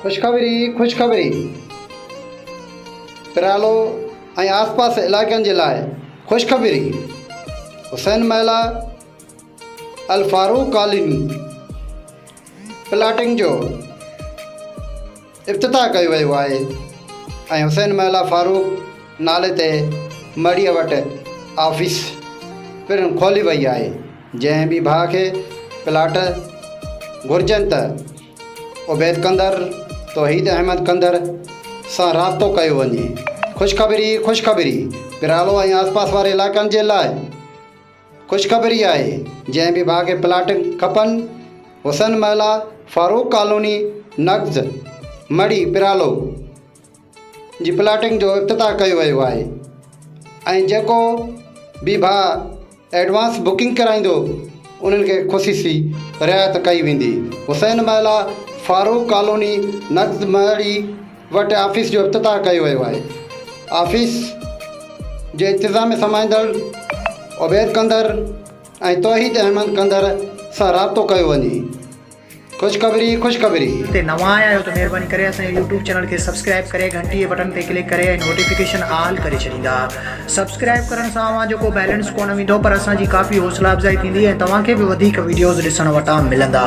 खुशखबरी पिरालो ऐं आसपास इलाइक़नि जे लाइ खुशखबरी। हुसैन महिला अल फारूक कॉलोनी प्लाटिंग जो इफ़्तिताह कयो वियो आहे ऐं हुसैन महिला फारूक नाले ते मड़ीअ वटि ऑफिस पिणु खोली वई आहे। जंहिं बि भाउ खे प्लाट घुरिजनि त उबैद कंदर तौहीद अहमद कंदर सां राब्तो कयो वञे। खुशखबरी पिरालो ऐं आसपास वारे इलाइक़नि जे लाइ खुशखबरी आहे। जंहिं बि भाउ खे प्लाट खपनि हुसैन महिला फारूक कॉलोनी नक्ज़ मड़ी पिरालो जी प्लाटिंग जो इफ़्तिताह कयो वियो आहे ऐं जेको बि भाउ एडवांस बुकिंग कराईंदो उन्हनि खे ख़ुशी रियायत कई वेंदी। हुसैन महिला फारूक कॉलोनी नक्ज़ मड़ी वटि ऑफिस जो इफ़्तिताह कयो वियो आहे। ऑफिस जे इंतिज़ाम में समाईंदड़ उबैद कंदर ऐं तौहीद अहमद कंदर सां राब्तो कयो वञे। खुशखबरी ते नवां आया आहियो त महिरबानी करे असांजे यूट्यूब चैनल खे सब्सक्राइब करे घंटी बटन ते क्लिक करे नोटिफिकेशन ऑल करे छॾींदा। सब्सक्राइब करण सां अव्हां जेको बैलेंस कोन वेंदो पर असांजी काफ़ी हौसला अफ़जाई थींदी ऐं तव्हांखे बि वधीक वीडियोज़ ॾिसण वटां मिलंदा।